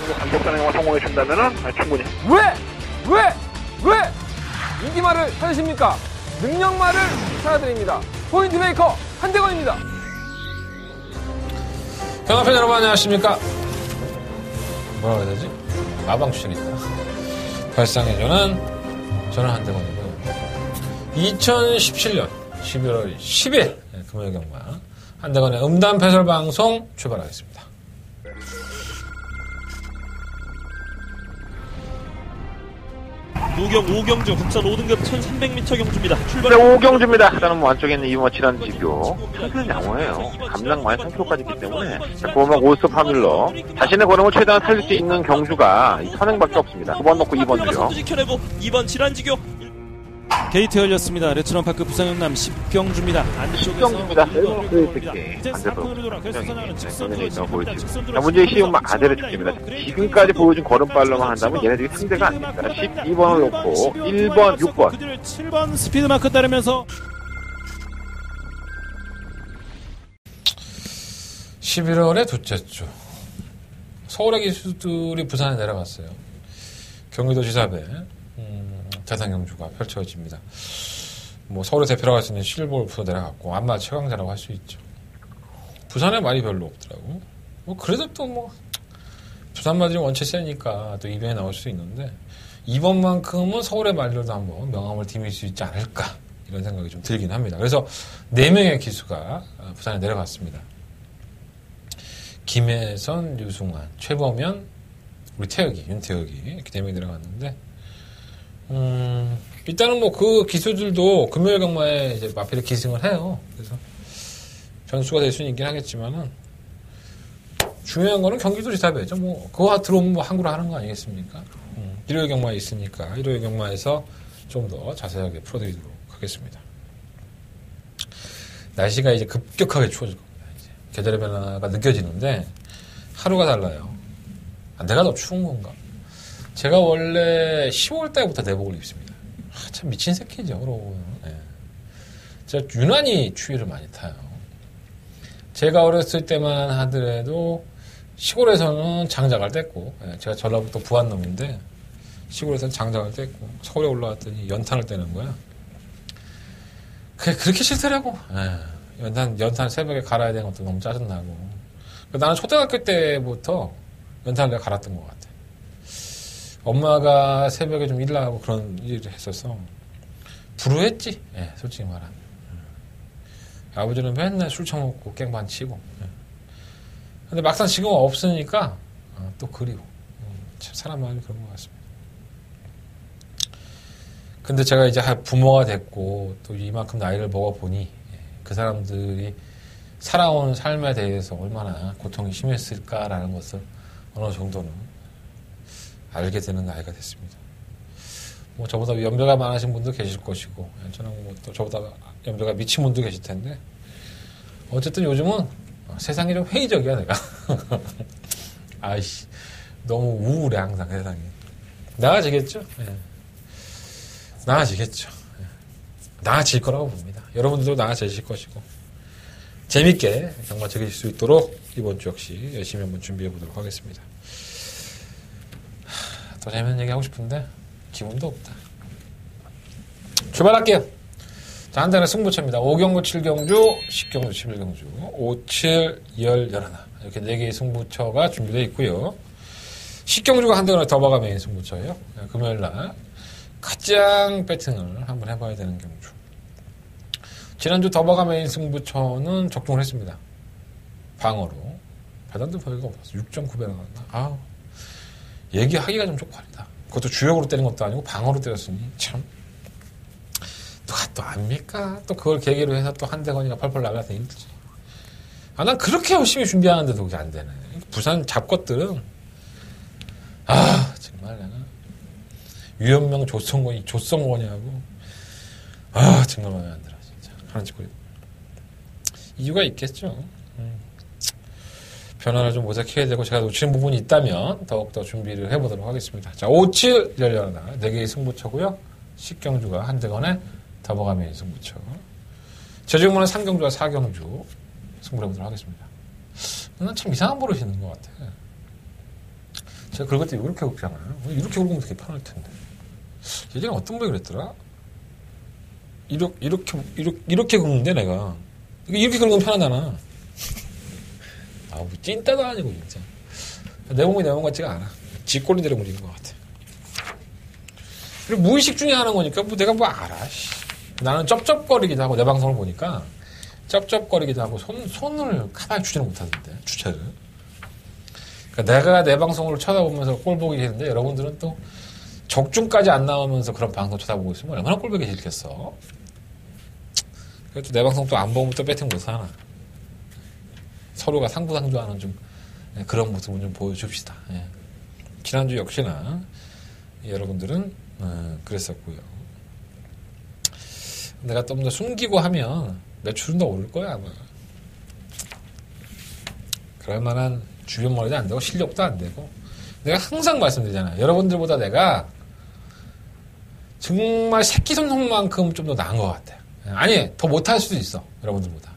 정도 감독단행과 성공해준다면은 충분히. 왜 인기말을 찾으십니까? 능력말을 찾아드립니다. 포인트 메이커 한대건입니다. 경합팬 여러분 안녕하십니까? 뭐라고 해야 되지? 마방 출신이다. 발상해주는 저는 한대건이고요. 2017년 11월 10일 금요일 경마 한대건의 음담 패설 방송 출발하겠습니다. 노경 5경주 국산 5등급 1300m 경주입니다. 출발. 네, 5경주입니다. 일단은 안쪽에 있는 이머치라는 지교 평균 양호해요. 감당 많이 3kg까지 있기 때문에 보호막 올스톱 파밀러 자신의 걸음을 최대한 살릴 수 있는 경주가 이 선행밖에 없습니다. 9번 놓고 2번주요. 선두 지켜내고 2번 질환지교. 게이트 열렸습니다. 레츠런파크 부산영남 10경주입니다. 안쪽에서 10경주입니다. 이제 4코너로 돌아 결승선 나가는 직선으로 자, 문제의 시험 아대를 줍니다. 지금까지 보여준 걸음발로만 한다면 얘네들이 상대가 안 됩니다. 12번을 놓고 1번, 6번. 그들을 7번 스피드마크 따르면서 11월의 둘째 주 서울의 기수들이 부산에 내려갔어요. 경기도지사배 대상경주가 펼쳐집니다. 뭐 서울의 대표라고 할 수 있는 실볼프도 내려갔고 안마 최강자라고 할 수 있죠. 부산에 말이 별로 없더라고. 뭐 그래도 또 뭐 부산 말들이 원체 세니까 또 이변에 나올 수 있는데 이번만큼은 서울의 말들도 한번 명함을 디밀 수 있지 않을까 이런 생각이 좀 들긴 합니다. 그래서 4명의 기수가 부산에 내려갔습니다. 김혜선, 유승환, 최범현, 우리 태혁이, 윤태혁이 이렇게 4명이 내려갔는데 일단은 뭐 그 기수들도 금요일 경마에 이제 마필에 기승을 해요. 그래서 변수가 될 수는 있긴 하겠지만은 중요한 거는 경기도 지사배죠. 뭐 그거 들어오면 뭐 항구를 하는 거 아니겠습니까? 일요일 경마에 있으니까 일요일 경마에서 좀 더 자세하게 풀어드리도록 하겠습니다. 날씨가 이제 급격하게 추워질 겁니다. 이제 계절의 변화가 느껴지는데 하루가 달라요. 내가 더 추운 건가? 제가 원래 10월 달부터 내복을 입습니다. 참 미친 새끼죠, 그러고. 네. 제가 유난히 추위를 많이 타요. 제가 어렸을 때만 하더라도 시골에서는 장작을 뗐고, 제가 전라북도 부안놈인데 시골에서는 장작을 뗐고 서울에 올라왔더니 연탄을 떼는 거야. 그게 그렇게 싫더라고. 연탄 새벽에 갈아야 되는 것도 너무 짜증나고. 나는 초등학교 때부터 연탄을 내가 갈았던 것 같아. 엄마가 새벽에 좀 일 나가고 그런 일을 했어서 불우했지. 솔직히 말하면. 아버지는 맨날 술 처먹고 깽판 치고. 근데 막상 지금 없으니까 또 그리워. 참 사람 마음이 그런 것 같습니다. 근데 제가 이제 부모가 됐고 또 이만큼 나이를 먹어보니 그 사람들이 살아온 삶에 대해서 얼마나 고통이 심했을까라는 것을 어느 정도는 알게 되는 나이가 됐습니다. 뭐 저보다 연배가 많으신 분도 계실 것이고 저는 뭐 또 저보다 연배가 미친 분도 계실 텐데 어쨌든 요즘은 세상이 좀 회의적이야 내가. 아이씨 너무 우울해 항상 세상이. 나아지겠죠? 나아지겠죠. 나아질 거라고 봅니다. 여러분들도 나아지실 것이고 재밌게 정말 즐기실 수 있도록 이번 주 역시 열심히 한번 준비해 보도록 하겠습니다. 더 재밌는 얘기 하고 싶은데 기분도 없다. 출발할게요. 자, 한달의 승부처입니다. 5경주, 7경주, 10경주, 11경주, 5, 7, 10, 11 이렇게 4개의 승부처가 준비되어 있고요. 10경주가 한달의 더버가 메인 승부처예요. 금요일날 가장 배팅을 한번 해봐야 되는 경주. 지난주 더버가 메인 승부처는 적중을 했습니다. 방어로. 배당도 별거 없었어. 6.9배 나갔나? 아우. 얘기하기가 좀 쪽팔리다. 그것도 주역으로 때린 것도 아니고 방어로 때렸으니 참 누가 또 압니까? 또 그걸 계기로 해서 또 한대건이가 펄펄 나가서 힘들지. 난 그렇게 열심히 준비하는데도 그게 안 되네. 부산 잡것들은 정말 내가 유현명 조성권이하고 정말 마음에 안 들어 진짜. 하는 짓거리. 이유가 있겠죠. 변화를 좀 모색해야 되고 제가 놓치는 부분이 있다면 더욱더 준비를 해보도록 하겠습니다. 자, 5, 7, 11, 4개의 승부처고요. 10경주가 한대건의 더버가 메인 승부처. 제주공무는 3경주와 4경주 승부를 해보도록 하겠습니다. 난 참 이상한 버릇이 있는 것 같아. 제가 긁을 때 이렇게 긁잖아요. 이렇게 긁으면 되게 편할 텐데. 예전에 어떤 분이 그랬더라? 이렇게 긁는데, 내가. 이렇게 긁으면 편하잖아. 뭐 찐따도 아니고, 진짜. 내 몸이 내 몸 같지가 않아. 쥐꼬리 대로 물리는 것 같아. 그리고 무의식 중에 하는 거니까, 내가 알아, 씨. 나는 쩝쩝거리기도 하고, 내 방송을 보니까, 쩝쩝거리기도 하고, 손을 가만히 주지는 못하던데, 주체를. 그러니까 내가 내 방송을 쳐다보면서 꼴 보기 싫은데, 여러분들은 또, 적중까지 안 나오면서 그런 방송 쳐다보고 있으면 얼마나 꼴 보기 싫겠어. 그래도 내 방송 또 안 보면 또 배팅 못 사나. 서로가 상부상조하는 좀, 그런 모습을 좀 보여줍시다. 예. 지난주 역시나, 여러분들은, 그랬었고요. 내가 좀 더 숨기고 하면 매출은 더 오를 거야, 아마. 그럴 만한 주변 머리도 안 되고 실력도 안 되고. 내가 항상 말씀드리잖아요. 여러분들보다 내가 정말 새끼손톱만큼 좀 더 나은 것 같아요. 아니, 더 못할 수도 있어. 여러분들보다.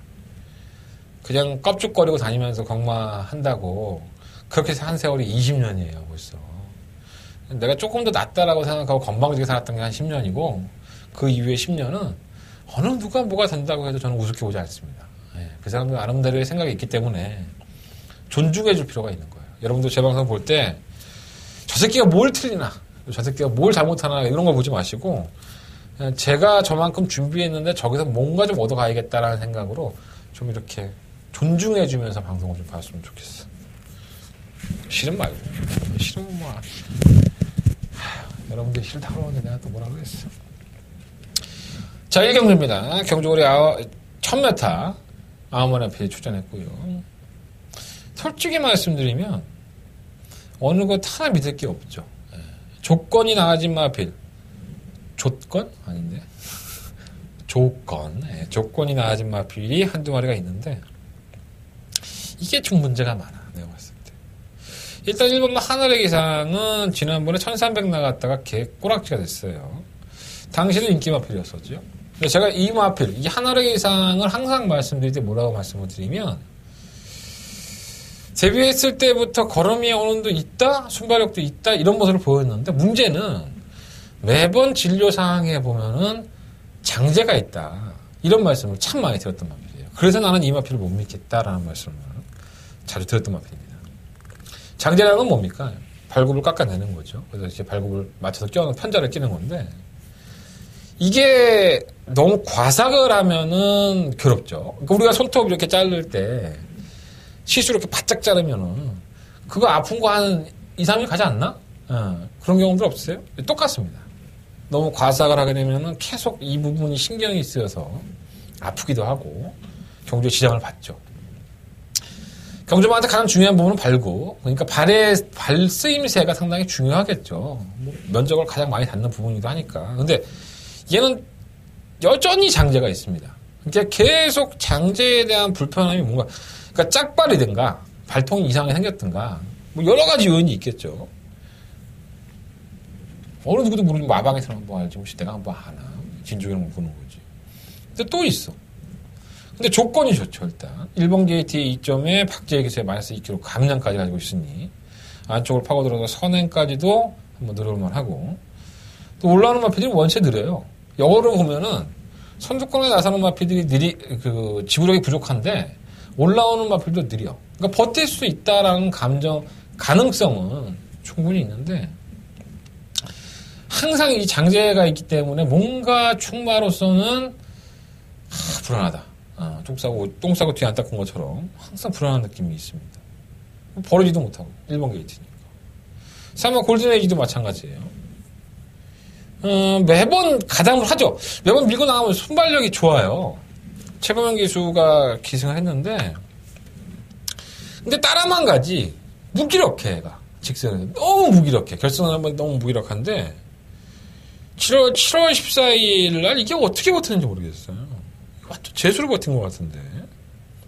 그냥 껍죽거리고 다니면서 경마한다고 그렇게 한 세월이 20년이에요, 벌써. 내가 조금 더 낫다라고 생각하고 건방지게 살았던 게 한 10년이고 그 이후에 10년은 어느 누가 뭐가 된다고 해도 저는 우습게 보지 않습니다. 그 사람들 나름대로의 생각이 있기 때문에 존중해 줄 필요가 있는 거예요. 여러분들 제 방송 볼 때 저 새끼가 뭘 틀리나, 저 새끼가 뭘 잘못하나 이런 걸 보지 마시고 그냥 제가 저만큼 준비했는데 저기서 뭔가 좀 얻어가야겠다라는 생각으로 좀 이렇게 존중해 주면서 방송을 좀 봤으면 좋겠어. 싫은 말고. 싫으면 뭐 여러분들 싫다고 하는데 내가 또 뭐라 그랬어. 자, 1경주입니다. 경주거리 1000m 아우머나필 출전했고요. 솔직히 말씀드리면 어느 것 하나 믿을 게 없죠. 조건이 나아진 마필. 조건? 아닌데. 조건. 조건이 나아진 마필이 한두 마리가 있는데 이게 좀 문제가 많아. 내가 봤을 때. 일단 1번마 하늘의 기상은 지난번에 1300 나갔다가 개꼬락지가 됐어요. 당시는 인기 마필이었었죠. 근데 제가 이 마필, 이 하늘의 기상을 항상 말씀드릴 때 뭐라고 말씀을 드리면 데뷔했을 때부터 걸음이 어느 정도 있다, 순발력도 있다 이런 모습을 보였는데 문제는 매번 진료 사항에 보면은 장제가 있다 이런 말씀을 참 많이 들었던 마필이에요. 그래서 나는 이 마필을 못 믿겠다라는 말씀을 자주 들었던 마필입니다. 장제라는 건 뭡니까? 발굽을 깎아내는 거죠. 그래서 이제 발굽을 맞춰서 끼워놓은 편자를 끼는 건데 이게 너무 과삭을 하면은 괴롭죠. 그러니까 우리가 손톱 이렇게 자를 때 실수로 이렇게 바짝 자르면은 그거 아픈 거 한 2, 3일 가지 않나? 그런 경우들 없으세요? 똑같습니다. 너무 과삭을 하게 되면은 계속 이 부분이 신경이 쓰여서 아프기도 하고 경주에 지장을 받죠. 경주마한테 가장 중요한 부분은 발굽. 그러니까 발 쓰임새가 상당히 중요하겠죠. 뭐 면적을 가장 많이 닿는 부분이기도 하니까. 근데 얘는 여전히 장제가 있습니다. 그러니까 계속 장제에 대한 불편함이 뭔가 그러니까 짝발이든가 발통이 이상하게 생겼든가 뭐 여러 가지 요인이 있겠죠. 어느 누구도 모르는 마방에서 한번 알지 혹시 내가 한번 아나 진족이랑 보는 거지. 근데 또 있어. 근데 조건이 좋죠. 일단 1번 게이트의 이점에 박제의 기수에 마이너스 2kg 감량까지 가지고 있으니 안쪽을 파고들어서 선행까지도 한번 늘어올만 하고 또 올라오는 마피들이 원체 느려요. 영어로 보면은 선두권에 나서는 마피들이 지구력이 부족한데 올라오는 마필도 느려. 그러니까 버틸 수 있다라는 가능성은 충분히 있는데 항상 이 장제가 있기 때문에 뭔가 충마로서는 불안하다. 똥 싸고 뒤에 안 닦은 것처럼 항상 불안한 느낌이 있습니다. 버리지도 못하고 1번 게이트니까. 3번 골든에이지도 마찬가지예요. 매번 가담을 하죠. 매번 밀고 나가면 순발력이 좋아요. 최범현 기수가 기승을 했는데 근데 따라만 가지 무기력해 얘가. 직선에서 너무 무기력해. 결승을 하면 너무 무기력한데 7월 14일 날 이게 어떻게 버티는지 모르겠어요. 완전 재수를 버틴 것 같은데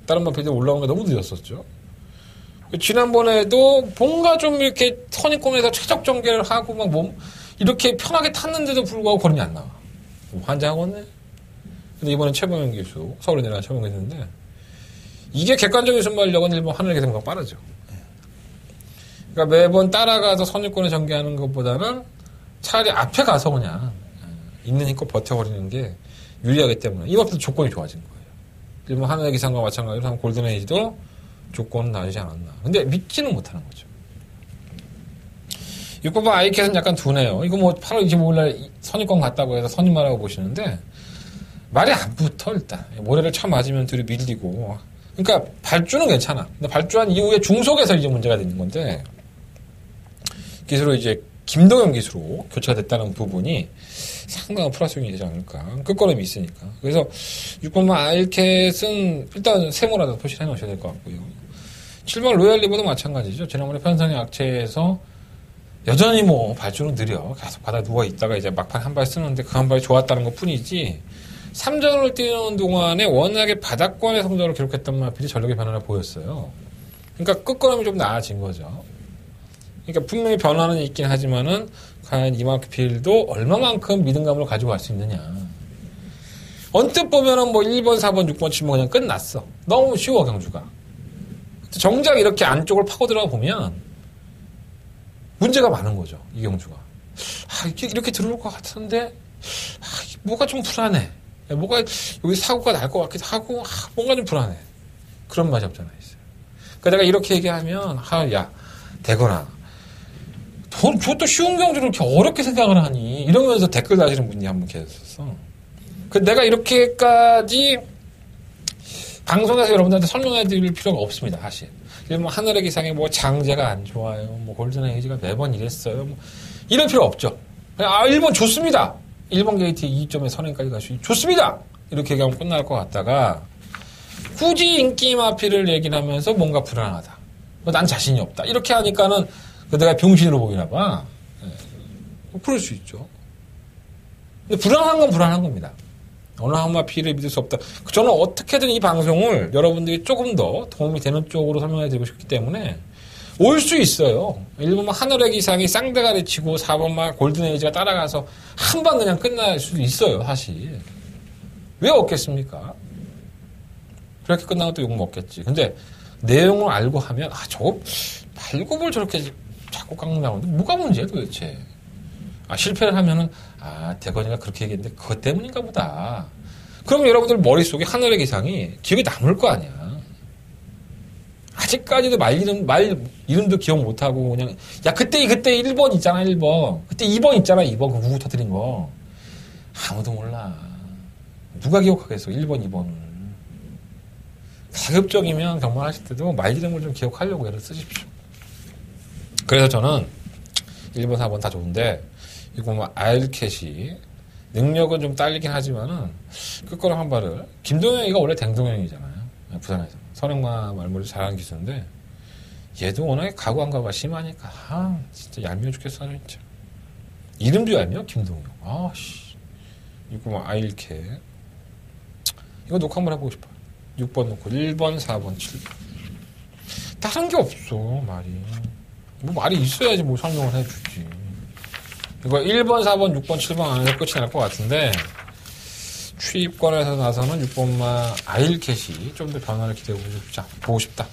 다른 마필들 올라온 게 너무 늦었었죠. 지난번에도 뭔가 좀 이렇게 선입권에서 최적 전개를 하고 막 몸 이렇게 편하게 탔는데도 불구하고 걸음이 안 나와. 환장하겠네. 근데 이번엔 최범현 기수, 서울에 내려간 최범현 기수인데, 이게 객관적인 순발력은 일본 하늘의 기상보다 빠르죠. 그러니까 매번 따라가서 선유권을 전개하는 것보다는 차라리 앞에 가서 그냥 있는 힘껏 버텨버리는 게 유리하기 때문에 이것도 조건이 좋아진 거예요. 일본 하늘의 기상과 마찬가지로 골든에이지도 조건은 나아지지 않았나. 근데 믿지는 못하는 거죠. 6번 아이캣은 약간 두네요. 이거 뭐 8월 25일날 선입권 갔다고 해서 선임하라고 보시는데 말이 안 붙어 일단. 모래를 쳐 맞으면 뒤로 밀리고. 그러니까 발주는 괜찮아. 근데 발주한 이후에 중속에서 이제 문제가 되는 건데 기수로 이제 김동현 기수로 교체가 됐다는 부분이 상당한 플러스 요인이 되지 않을까. 끝걸음이 있으니까. 그래서 6번만 아이캣은 일단 세모라도 표시를 해놓으셔야 될 것 같고요. 7번 로얄리버도 마찬가지죠. 지난번에 편성의 악체에서 여전히 뭐 발주는 느려. 계속 바닥에 누워있다가 이제 막판 한 발 쓰는데 그 한 발이 좋았다는 것 뿐이지 3전을 뛰는 동안에 워낙에 바닥권의 성적을 기록했던 마필이 전력의 변화를 보였어요. 그러니까 끝걸음이 좀 나아진 거죠. 그러니까 분명히 변화는 있긴 하지만은 과연 이 마필도 얼마만큼 믿음감을 가지고 갈 수 있느냐. 언뜻 보면은 뭐 1번, 4번, 6번, 7번 그냥 끝났어. 너무 쉬워 경주가. 정작 이렇게 안쪽을 파고 들어가 보면 문제가 많은 거죠. 이 경주가. 이렇게 들어올 것 같은데 뭐가 좀 불안해. 뭐가 여기 사고가 날 것 같기도 하고 뭔가 좀 불안해. 그런 맛이 없잖아 있어요. 그러니까 내가 이렇게 얘기하면 야 되거나 저것도 쉬운 경주를 이렇게 어렵게 생각을 하니 이러면서 댓글 다시는 분이 한 분 계셨었어. 그 내가 이렇게까지 방송에서 여러분들한테 설명해 드릴 필요가 없습니다. 사실. 뭐 하늘의 기상에 뭐 장제가 안 좋아요. 뭐 골든에이지가 매번 이랬어요. 뭐 이럴 필요 없죠. 그냥 1번 좋습니다. 1번 게이트 2점에 선행까지 갈 수 있 좋습니다. 이렇게 얘기하면 끝날 것 같다가 굳이 인기 마피를 얘기를 하면서 뭔가 불안하다. 난 자신이 없다. 이렇게 하니까는 내가 병신으로 보이나 봐. 그럴 수 있죠. 근데 불안한 건 불안한 겁니다. 어느 한 마피를 믿을 수 없다. 저는 어떻게든 이 방송을 여러분들이 조금 더 도움이 되는 쪽으로 설명해 드리고 싶기 때문에 올 수 있어요. 1번만 하늘의 기상이 쌍대가리 치고 4번만 골든에이지가 따라가서 한 방 그냥 끝날 수도 있어요. 사실. 왜 없겠습니까? 그렇게 끝나면 또 욕 먹겠지. 근데 내용을 알고 하면 저거 발굽을 저렇게 자꾸 깎는다고 하는데 뭐가 문제야 도대체. 실패를 하면은 대건이가 그렇게 얘기했는데 그것 때문인가 보다. 그러면 여러분들 머릿속에 하늘의 기상이 기억에 남을 거 아니야. 아직까지도 말 이름도 기억 못하고 그냥 그때 1번 있잖아 1번. 그때 2번 있잖아 2번 그 우구 터뜨린 거. 아무도 몰라. 누가 기억하겠어 1번 2번을. 가급적이면 경마하실 때도 말 이름을 좀 기억하려고 애를 쓰십시오. 그래서 저는 1번 4번 다 좋은데 이거 뭐 아일캣이 능력은 좀 딸리긴 하지만은 끝걸음 한 발을 김동영이가 원래 댕동영이잖아요. 부산에서 선행마 말머리 잘하는 기수인데 얘도 워낙에 가구안가가 심하니까 진짜 얄미워 죽겠어 진짜. 이름도 얄미워 김동영. 이거 뭐 아일캣 이거 녹화 한번 해보고 싶어요. 6번 놓고 1번 4번 7번 다른 게 없어 말이. 뭐 말이 있어야지 뭐 설명을 해주지. 이거 1번, 4번, 6번, 7번 안에서 끝이 날 것 같은데 취입권에서 나서는 6번만 아일캣이 좀 더 변화를 보고 싶다.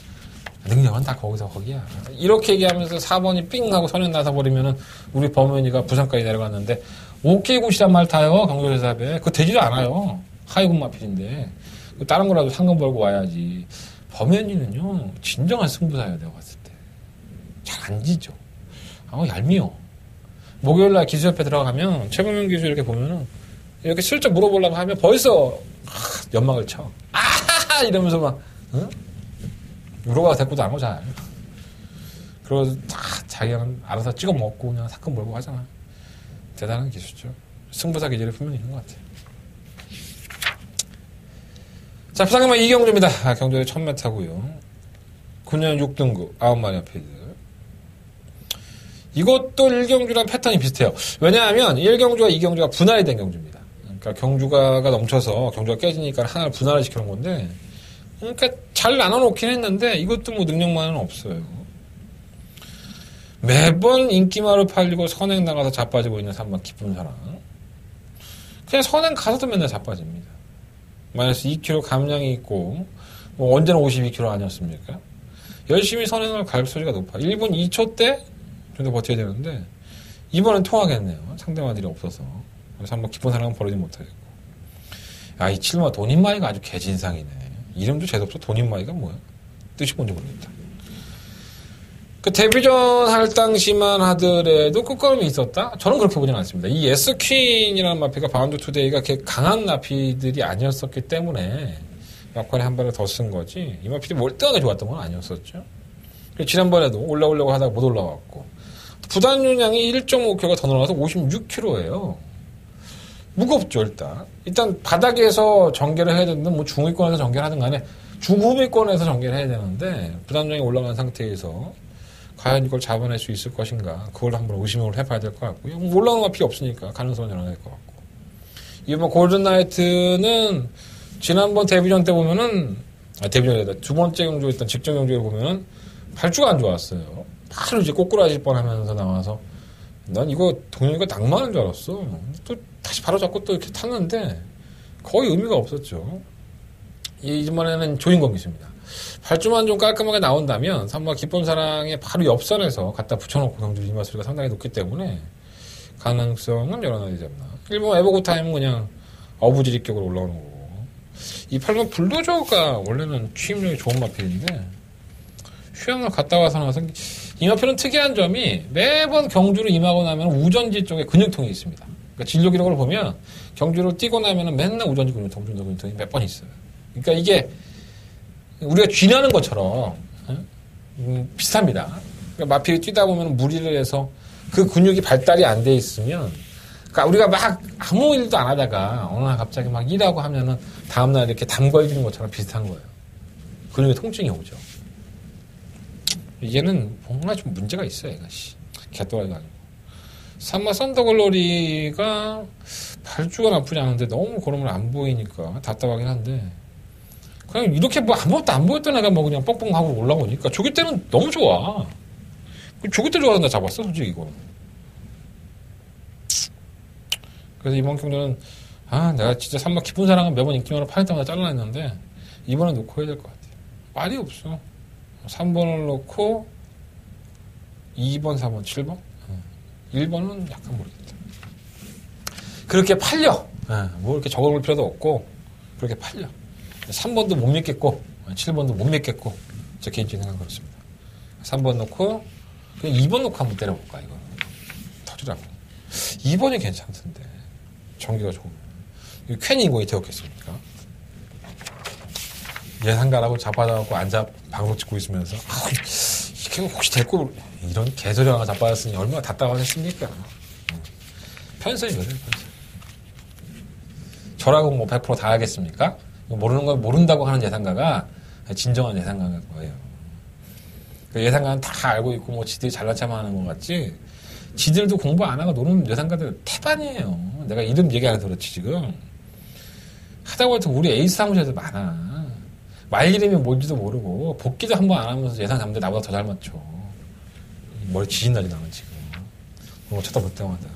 능력은 다 거기서 거기야. 이렇게 얘기하면서 4번이 삥 하고 선행 나서버리면은 우리 범현이가 부산까지 내려갔는데 오케이 굿이란 말 타요. 경조대사에. 그거 되지도 않아요. 하이군 마필인데. 다른 거라도 상금 벌고 와야지. 범현이는요 진정한 승부사예요. 내가 봤을 때. 잘 안 지죠. 얄미워. 목요일날 기수협회 들어가면 최범현 기수 이렇게 보면은 이렇게 슬쩍 물어보려고 하면 벌써 연막을 쳐. 이러면서 막 물어봐도 대꾸도 안 하고 잘. 그러고 다 자기는 알아서 찍어 먹고 그냥 사건 몰고 하잖아. 대단한 기수죠. 승부사 기질이 분명히 있는 것 같아요. 자, 부산경마 이경주입니다. 경주의 1000m고요. 9년 6등급 9마리 필드. 이것도 1경주랑 패턴이 비슷해요. 왜냐하면 1경주와 2경주가 분할이 된 경주입니다. 그러니까 경주가가 넘쳐서 경주가 깨지니까 하나를 분할을 시켜놓은 건데, 그러니까 잘 나눠놓긴 했는데 이것도 뭐 능력만은 없어요. 매번 인기마를 팔리고 선행 나가서 자빠지고 있는 3번 기쁜 사람. 그냥 선행 가서도 맨날 자빠집니다. 마이너스 2kg 감량이 있고 뭐 언제나 52kg 아니었습니까? 열심히 선행을 갈 소리가 높아. 1분 2초 때 정도 버텨야 되는데 이번엔 통하겠네요. 상대마들이 없어서. 그래서 한번 깊은 사랑은 벌어지지 못하겠고. 야, 이 7마 돈인마이가 아주 개진상이네. 이름도 제대로 돈인마이가 뭐야? 뜻이 뭔지 모르겠다. 그 데뷔전 할 당시만 하더라도 끝걸음이 있었다? 저는 그렇게 보지는 않습니다. 이 S퀸이라는 마피가 바운드 투데이가 그렇게 강한 마피들이 아니었었기 때문에 막판에 한 발을 더 쓴 거지. 이 마피들이 몰등하게 좋았던 건 아니었었죠. 지난번에도 올라오려고 하다가 못 올라왔고. 부단윤량이 1.5kg가 더 늘어나서 56kg예요. 무겁죠, 일단. 일단 바닥에서 전개를 해야 되는데, 뭐 중위권에서 전개를 하든 간에 중후위권에서 전개를 해야 되는데, 부담량이 올라간 상태에서 과연 이걸 잡아낼 수 있을 것인가. 그걸 한번 의심을 해봐야 될 것 같고요. 올라오는 건 필요 없으니까 가능성은 열어낼 것 같고. 이번 골든나이트는 지난번 데뷔전 때 보면은, 데뷔전이다. 두 번째 경주였던 직전 경주를 보면은 발주가 안 좋았어요. 바로 이제 꼬꾸라질 뻔 하면서 나와서 난 이거 동현이가 낭만인 줄 알았어. 또 다시 바로 잡고 또 이렇게 탔는데 거의 의미가 없었죠. 이번에는 조인공이 있습니다. 발주만 좀 깔끔하게 나온다면 산마 기쁜 사랑의 바로 옆선에서 갖다 붙여놓고 경주 이마수리가 상당히 높기 때문에 가능성은 열어놔야 되지 않나. 일본 에버고 타임은 그냥 어부지리격으로 올라오는 거고. 이 8번 불도저가 원래는 취임력이 좋은 마필인데 휴양을 갔다 와서 나서 이 마필은 특이한 점이 매번 경주를 임하고 나면 우전지 쪽에 근육통이 있습니다. 그러니까 진료 기록을 보면 경주를 뛰고 나면 맨날 우전지 근육통이 몇 번 있어요. 그러니까 이게 우리가 쥐나는 것처럼 비슷합니다. 그러니까 마필이 뛰다 보면 무리를 해서 그 근육이 발달이 안 돼 있으면 그러니까 우리가 막 아무 일도 안 하다가 어느 날 갑자기 막 일하고 하면은 다음날 이렇게 담 걸리는 것처럼 비슷한 거예요. 근육에 통증이 오죠. 얘는 뭔가 좀 문제가 있어요, 얘가. 개또라이가 아니고. 산마 썬더글로리가 발주가 나쁘지 않은데 너무 걸음을 안 보이니까 답답하긴 한데 그냥 이렇게 뭐 아무것도 안 보였던 애가 뭐 그냥 뻥뻥하고 올라오니까 조기 때는 너무 좋아. 조기 때 좋아서 나 잡았어, 솔직히 이거는. 그래서 이번 경주는 내가 진짜 산마 깊은 사랑은 매번 인기만으로 파일 때마다 잘라냈는데 이번에 놓고 해야 될 것 같아요. 말이 없어. 3번을 놓고 2번, 4번, 7번? 1번은 약간 모르겠다. 그렇게 팔려. 뭐 이렇게 적어볼 필요도 없고 그렇게 팔려. 3번도 못 믿겠고 7번도 못 믿겠고 제 개인적인 생각은 그렇습니다. 3번 놓고 그냥 2번 놓고 한번 때려볼까 이거. 터지라고. 2번이 괜찮던데. 전기가 좋으면. 괜히 이거이 되었겠습니까? 예상가라고 잡아다고 앉아 방송 찍고 있으면서 이게 혹시 될거 이런 개소리 하나 잡아왔으니 얼마나 답답하겠습니까? 편선이 그래요, 편선. 저라고 뭐 100% 다 하겠습니까? 모르는 걸 모른다고 하는 예상가가 진정한 예상가인 거예요. 그 예상가는 다 알고 있고 뭐 지들이 잘난 척만 하는 것 같지 지들도 공부 안 하고 노는 예상가들 태반이에요. 내가 이름 얘기 안 해서 그렇지 지금. 하다 보니까 우리 에이스 사무실에도 많아. 말 이름이 뭔지도 모르고 복귀도 한 번 안 하면서 예상 잡는데 나보다 더 잘 맞춰. 머리 지진나지 나는 지금. 뭐 쳐다볼 때마다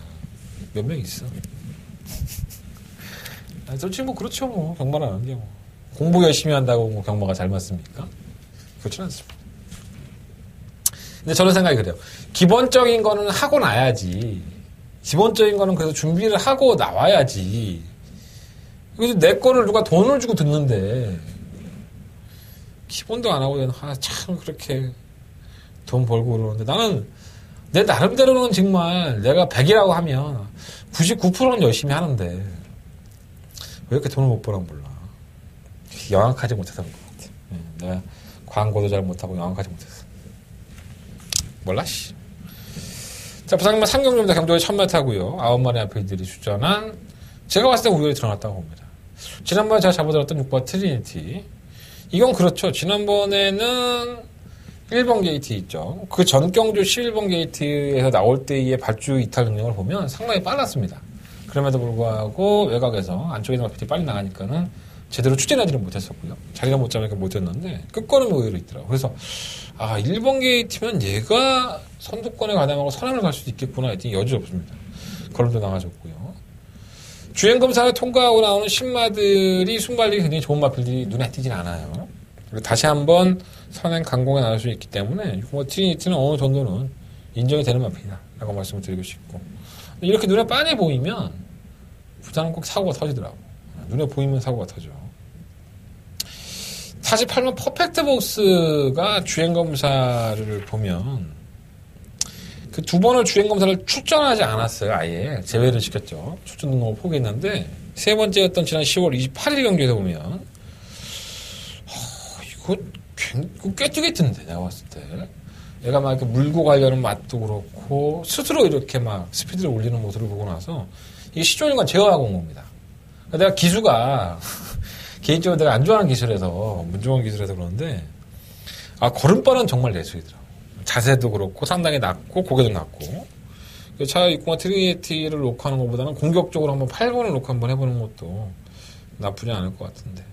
몇 명 있어. 솔직히 뭐 그렇죠 뭐 경마를 하는 게 뭐. 공부 열심히 한다고 뭐 경마가 잘 맞습니까? 그렇진 않습니다. 근데 저는 생각이 그래요. 기본적인 거는 하고 나야지. 기본적인 거는 그래서 준비를 하고 나와야지. 그래서 내 거를 누가 돈을 주고 듣는데 기본도 안 하고 참 그렇게 돈 벌고 그러는데 나는 내 나름대로는 정말 내가 100이라고 하면 99%는 열심히 하는데 왜 이렇게 돈을 못 벌어 몰라. 영악하지 못해서 그런 것 같아. 내가 광고도 잘 못하고 영악하지 못해서. 몰라 씨. 자, 부상님만 3경주입니다. 경주에 1000m고요. 9마리 아페이들이 출전한 제가 봤을 때 우열이 드러났다고 봅니다. 지난번에 제가 잡아들었던 6번 트리니티. 이건 그렇죠. 지난번에는 1번 게이트 있죠. 그 전 경주 11번 게이트에서 나올 때의 발주 이탈 능력을 보면 상당히 빨랐습니다. 그럼에도 불구하고 외곽에서 안쪽에 있는 마피들이 빨리 나가니까는 제대로 추진하지는 못했었고요. 자리가 못 잡으니까 못했는데 끝걸음이 의외로 있더라고요. 그래서 1번 게이트면 얘가 선두권에 가담하고 선행을 갈 수도 있겠구나 했더니 여지 없습니다. 걸음도 나가졌고요. 주행검사를 통과하고 나오는 신마들이 순발력이 굉장히 좋은 마필들이 눈에 띄진 않아요. 그리고 다시 한번 선행 강공에 나올 수 있기 때문에 뭐 트리니티는 어느 정도는 인정이 되는 마필이다 라고 말씀을 드리고 싶고, 이렇게 눈에 빤히 보이면 부산은 꼭 사고가 터지더라고. 눈에 보이면 사고가 터져. 48번 퍼펙트 복스가 주행검사를 보면 그 두 번을 주행검사를 출전하지 않았어요. 아예 제외를 시켰죠. 출전 등록을 포기했는데, 세 번째였던 지난 10월 28일 경기에서 보면 이거 꽤 뜨겠던데 내가 봤을 때. 얘가 막 이렇게 물고 가려는 맛도 그렇고 스스로 이렇게 막 스피드를 올리는 모습을 보고 나서 이게 시종일관 제어하고 온 겁니다. 그러니까 내가 기수가 개인적으로 내가 안 좋아하는 기술에서 문종원 기술에서 그러는데, 걸음발은 정말 내수이더라고. 자세도 그렇고 상당히 낮고 고개도 낮고. 차라리 690 트리니티를 로크하는 것보다는 공격적으로 한번 8번을 로크 한번 해보는 것도 나쁘지 않을 것 같은데,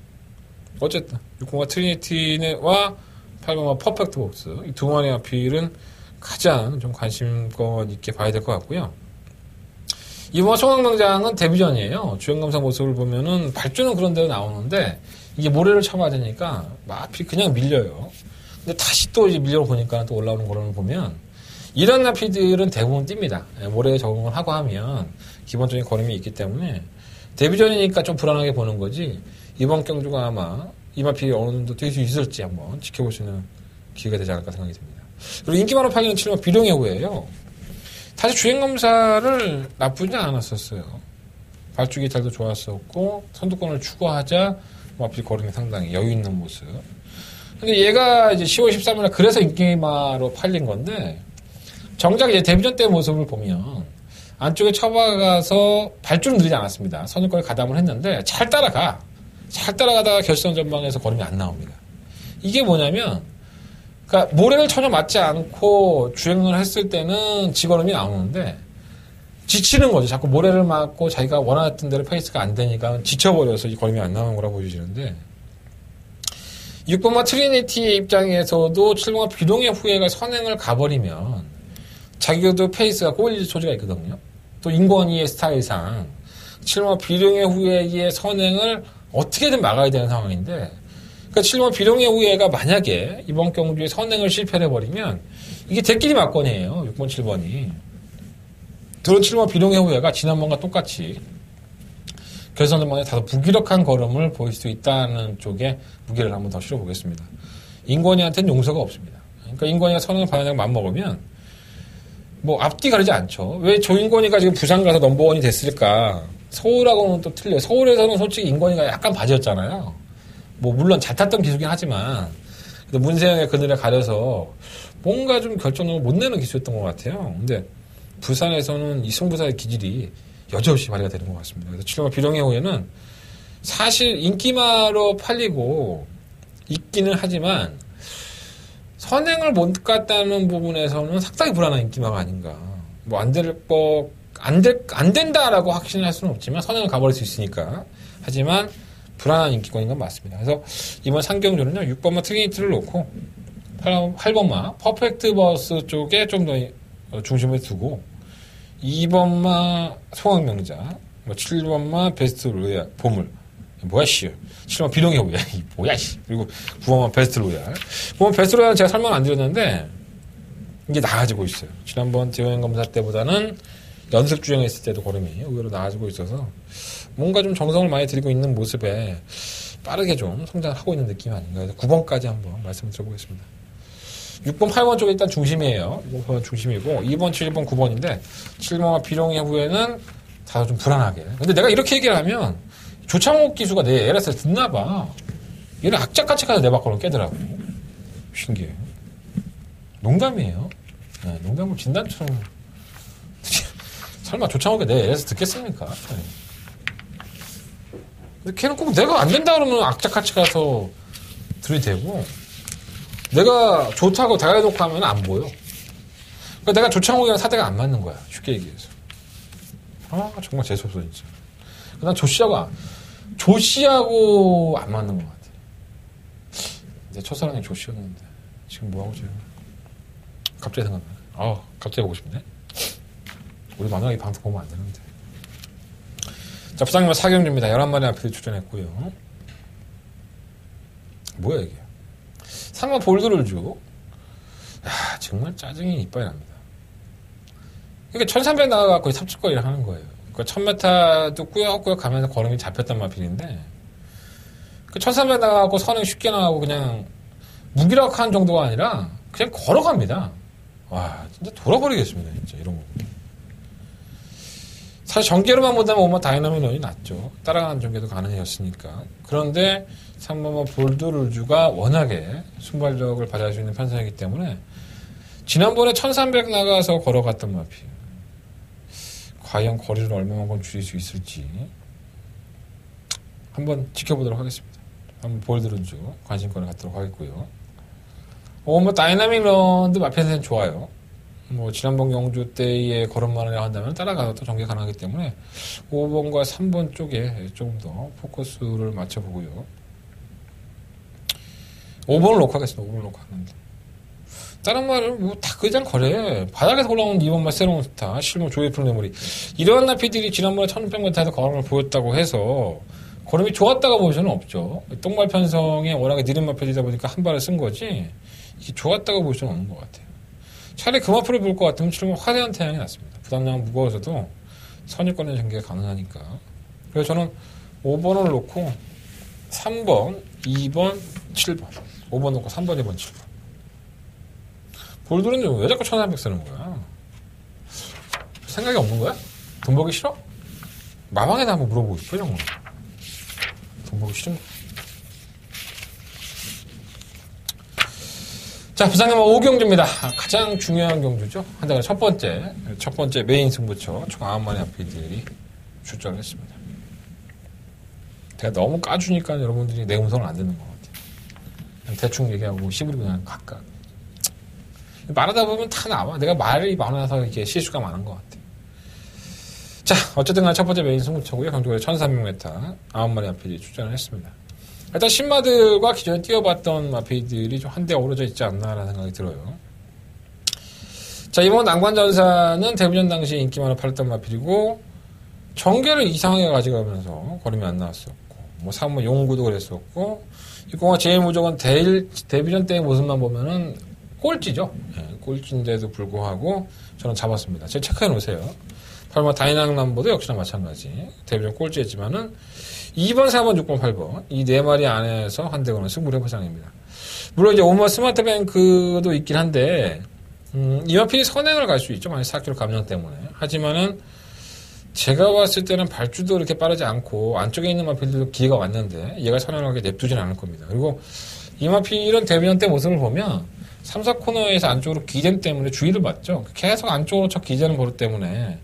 어쨌든 690 트리니티와 8번과 퍼펙트 복스 이 두 마리의 아필은 가장 좀 관심권 있게 봐야 될 것 같고요. 이번 송황명장은 데뷔전이에요. 주행검사 모습을 보면은 발주는 그런 데로 나오는데 이게 모래를 쳐봐야 되니까 아필이 그냥 밀려요. 근데 다시 또 이제 밀려보니까 또 올라오는 거를 보면 이런 아필들은 대부분 뜁니다. 모래에 적응을 하고 하면 기본적인 걸음이 있기 때문에 데뷔전이니까 좀 불안하게 보는 거지, 이번 경주가 아마 이 마필이 어느 정도 뛸 수 있을지 한번 지켜볼 수 있는 기회가 되지 않을까 생각이 듭니다. 그리고 인기 많은 파기는 7번 비룡의 후예요. 사실 주행검사를 나쁘지 않았었어요. 발주 기탈도 좋았었고 선두권을 추구하자 마필 걸음이 상당히 여유 있는 모습. 근데 얘가 이제 10월 13일날 그래서 인기마로 팔린 건데, 정작 이제 데뷔전 때 모습을 보면 안쪽에 쳐박아서 발주는 느리지 않았습니다. 선두권에 가담을 했는데 잘 따라가다가 결선 전방에서 걸음이 안 나옵니다. 이게 뭐냐면, 그러니까 모래를 전혀 맞지 않고 주행을 했을 때는 지걸음이 나오는데 지치는 거죠. 자꾸 모래를 맞고 자기가 원하던 대로 페이스가 안 되니까 지쳐버려서 이 걸음이 안 나오는 거라 보여지는데, 6번마 트리니티의 입장에서도 7번마 비룡의 후예가 선행을 가버리면 자기도 페이스가 꼬일 소지가 있거든요. 또 인권위의 스타일상 7번마 비룡의 후예의 선행을 어떻게든 막아야 되는 상황인데, 그러니까 7번 비룡의 후예가 만약에 이번 경주에 선행을 실패를 해버리면 이게 대끼리 막건이에요. 6번, 7번이. 그런 7번 비룡의 후예가 지난번과 똑같이 결선 전반에 다소 무기력한 걸음을 보일 수 있다는 쪽에 무게를 한번 더 실어보겠습니다. 인권위한테는 용서가 없습니다. 그러니까 인권위가 선행을 반영하고 맞먹으면 뭐 앞뒤 가리지 않죠. 왜 조인권위가 지금 부산 가서 넘버원이 됐을까? 서울하고는 또 틀려요. 서울에서는 솔직히 인권위가 약간 바지였잖아요. 뭐 물론 잘 탔던 기수긴 하지만 문세영의 그늘에 가려서 뭔가 좀 결정력을 못 내는 기수였던 것 같아요. 근데 부산에서는 이 승부사의 기질이 여지없이 발휘가 되는 것 같습니다. 그래서 7번 비룡의 후예는 사실 인기마로 팔리고 있기는 하지만 선행을 못 갔다는 부분에서는 상당히 불안한 인기마가 아닌가. 뭐 안 된다라고 확신을 할 수는 없지만 선행을 가버릴 수 있으니까. 하지만 불안한 인기권인 건 맞습니다. 그래서 이번 상경주는요, 6번마 트리니티를 놓고 8번마 퍼펙트 버스 쪽에 좀 더 중심을 두고 2번마 송황명자, 7번마 베스트 로얄 보물, 뭐야 씨, 7번 비룡의 후예, 뭐야 씨, 그리고 9번마 베스트 로얄. 9번 베스트 로얄은 제가 설명 안 드렸는데 이게 나아지고 있어요. 지난번 대여행 검사 때보다는 연습 주행했을 때도 걸음이 의외로 나아지고 있어서 뭔가 좀 정성을 많이 들이고 있는 모습에 빠르게 좀 성장하고 있는 느낌이 아닌가. 그래서 9번까지 한번 말씀을 드려보겠습니다. 6번, 8번 쪽에 일단 중심이에요. 6번 중심이고 2번, 7번, 9번인데 7번과 비룡의 후에는 다소 좀 불안하게. 근데 내가 이렇게 얘기를 하면 조창욱 기수가 내 LS를 듣나 봐. 얘는 악착같이 가서 내 밖으로 깨더라고. 신기해요. 농담이에요. 네, 농담을 진단처럼. 설마 조창욱이 내 LS 듣겠습니까? 네. 근데 걔는 꼭 내가 안 된다 그러면 악착같이 가서 들이대고, 내가 좋다고 대화해놓고 하면 안 보여. 그러니까 내가 조창욱이랑 사대가 안 맞는 거야. 쉽게 얘기해서. 정말 재수없어, 진짜. 난 조씨하고 안 맞는 것 같아. 내 첫사랑이 조씨였는데, 지금 뭐하고 지금. 갑자기 생각나네. 갑자기 보고 싶네. 우리 마누라이 방송 보면 안 되는데. 자, 부상님은 사경주입니다. 11마리 앞에 출전했고요. 뭐야, 이게. 3번 볼드를주. 야, 정말 짜증이 이빨이 납니다. 그러니까 1300 나가갖고 삽질거리를 하는 거예요. 그러니까 1000m도 꾸역꾸역 가면서 걸음이 잡혔단 마필인데, 그 1300 나가갖고 선행 쉽게 나가고 그냥 무기력한 정도가 아니라 그냥 걸어갑니다. 와, 진짜 돌아버리겠습니다, 진짜, 이런 거. 사실 전개로만 본다면 오마 다이나믹론이 낫죠. 따라가는 전개도 가능했으니까. 그런데 3번 볼드룰주가 워낙에 순발력을 발휘할 수 있는 편성이기 때문에 지난번에 1300 나가서 걸어갔던 마필. 과연 거리를 얼마만큼 줄일 수 있을지 한번 지켜보도록 하겠습니다. 한번 볼드룰주 관심권을 갖도록 하겠고요. 뭐 다이나믹런도 마필한테는 좋아요. 뭐 지난번 경주 때의 걸음만을 한다면 따라가서 또 전개 가능하기 때문에 5번과 3번 쪽에 조금 더 포커스를 맞춰보고요. 5번을 놓고 하겠습니다. 5번을 놓고 하는데 다른 말은 뭐 다 그냥 거래. 바닥에서 올라오는 2번만 새로운 스타, 실무 조이풀 메모리 이러한 나피들이 지난번에 1600m에서 걸음을 보였다고 해서 걸음이 좋았다가 볼 수는 없죠. 똥발 편성에 워낙에 느린 마필이다 보니까 한 발을 쓴 거지 이게 좋았다고 볼 수는 없는 것 같아요. 차라리 그 마필을 볼 것 같으면 지금 화려한 태양이 났습니다. 부담량 무거워서도 선입권의 전개가 가능하니까. 그래서 저는 5번을 놓고 3번, 2번, 7번 5번 놓고 3번, 2번, 7번 볼드는 왜 자꾸 1300 쓰는 거야? 생각이 없는 거야? 돈 벌기 싫어? 마방에다 한번 물어보고 싶어, 이런 거. 돈 벌기 싫은 거. 자, 부산경마 5경주입니다. 가장 중요한 경주죠. 한 달에 첫 번째 메인 승부처 총 9마리 앞이들이 출전을 했습니다. 제가 너무 까주니까 여러분들이 내 음성을 안 듣는 것 같아요. 그냥 대충 얘기하고 시부리 그냥 각각. 말하다 보면 다 나와. 내가 말이 많아서 이렇게 실수가 많은 것 같아요. 자, 어쨌든 간에 첫 번째 메인 승부처고요. 경주거리 1300m 9마리 앞이들이 출전을 했습니다. 일단 신마들과 기존에 뛰어봤던 마필들이 좀 한데 어우러져 있지 않나라는 생각이 들어요. 자, 이번 난관전사는 데뷔전 당시 인기 많아 팔렸던 마필이고 전개를 이상하게 가져가면서 걸음이 안 나왔었고 뭐 3번 용구도 그랬었고 이 공화 제일 무조건 데뷔전 때의 모습만 보면은 꼴찌죠. 예, 꼴찌인데도 불구하고 저는 잡았습니다. 제가 체크해 놓으세요. 설마 다이나믹남보도 역시나 마찬가지. 데뷔전 꼴찌했지만은 2번, 4번, 6번, 8번 이 네 마리 안에서 한 대거는 승부를 해보장입니다. 물론 이제 오마 스마트뱅크도 있긴 한데 이 마필이 선행을 갈 수 있죠. 만약 4km 감량 때문에. 하지만은 제가 봤을 때는 발주도 이렇게 빠르지 않고 안쪽에 있는 마필들도 기회가 왔는데 얘가 선행을 하게 냅두진 않을 겁니다. 그리고 이 마필은 데뷔전 때 모습을 보면 3, 4코너에서 안쪽으로 기댐 때문에 주의를 받죠. 계속 안쪽으로 저 기대는 버릇 때문에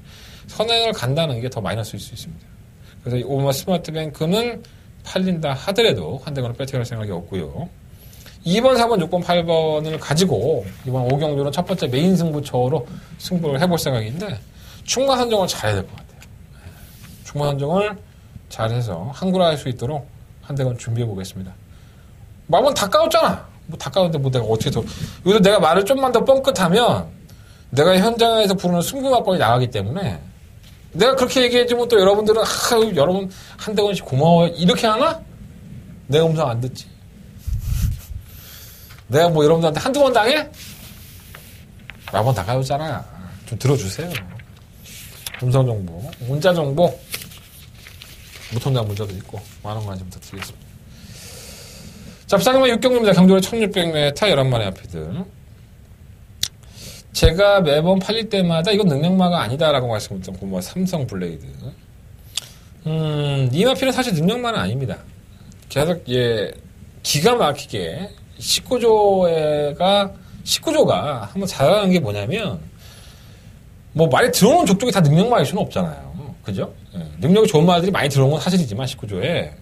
선행을 간다는 게 더 마이너스일 수 있습니다. 그래서 이 오마 스마트뱅크는 팔린다 하더라도 한 대거는 배팅할 생각이 없고요. 2번, 4번, 6번, 8번을 가지고 이번 5경주는 첫 번째 메인 승부처로 승부를 해볼 생각인데 충만 선정을 잘해야 될 것 같아요. 충만 선정을 잘해서 항구라할 수 있도록 한 대건 준비해 보겠습니다. 마음은 다 까웠잖아. 뭐 다 까웠는데 뭐 내가 어떻게 더 여기서 내가 말을 좀만 더 뻥끗하면 내가 현장에서 부르는 승부마법이 나가기 때문에 내가 그렇게 얘기해주면 또 여러분들은 여러분 한 대건씩 고마워요 이렇게 하나? 내 음성 안 듣지. 내가 뭐 여러분들한테 한두 번 당해? 마법 다 까였잖아. 좀 들어주세요. 음성 정보, 문자 정보, 무통장 문자도 있고 많은 관심 부탁드리겠습니다. 자, 부산경마 6경주입니다. 경주거리 1600m 11마리 앞이들. 제가 매번 팔릴 때마다 이건 능력마가 아니다라고 말씀드렸던 그 삼성 블레이드. 이 마필은 사실 능력마는 아닙니다. 계속 기가 막히게 19조가 한번 잘하는 게 뭐냐면 뭐 말이 들어오는 족족이 다 능력마일 수는 없잖아요. 그죠? 능력이 좋은 말들이 많이 들어온 건 사실이지만 19조에.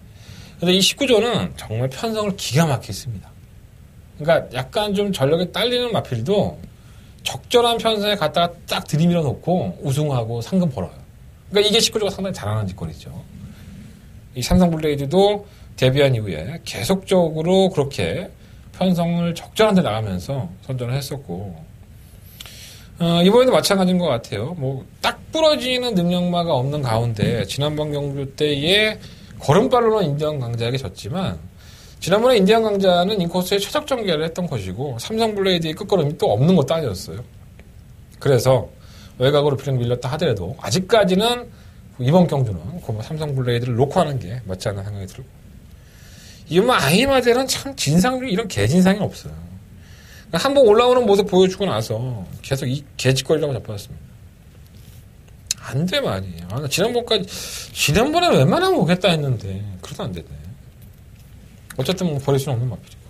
근데 이 19조는 정말 편성을 기가 막히게 씁니다. 그러니까 약간 좀 전력이 딸리는 마필도 적절한 편성에 갖다가 딱 들이밀어 놓고 우승하고 상금 벌어요. 그러니까 이게 19조가 상당히 잘하는 짓거리죠. 이 삼성 블레이드도 데뷔한 이후에 계속적으로 그렇게 편성을 적절한 데 나가면서 선전을 했었고, 이번에도 마찬가지인 것 같아요. 뭐, 딱 부러지는 능력마가 없는 가운데, 지난번 경주 때의 걸음발로는 인정 강자에게 졌지만, 지난번에 인디안 강자는 인코스에 최적 전개를 했던 것이고 삼성 블레이드의 끝걸음이 또 없는 것도 아니었어요. 그래서 외곽으로 비령 밀렸다 하더라도 아직까지는 이번 경주는 삼성 블레이드를 놓고 하는 게 맞지 않나 생각이 들고, 이번 아이마델은 참 진상 중에 이런 개진상이 없어요. 한번 올라오는 모습 보여주고 나서 계속 이 개짓거리라고 잡아왔습니다. 안 돼 말이에요. 지난번에 웬만하면 오겠다 했는데 그래도 안 되네. 어쨌든 뭐 버릴 수는 없는 마필이고.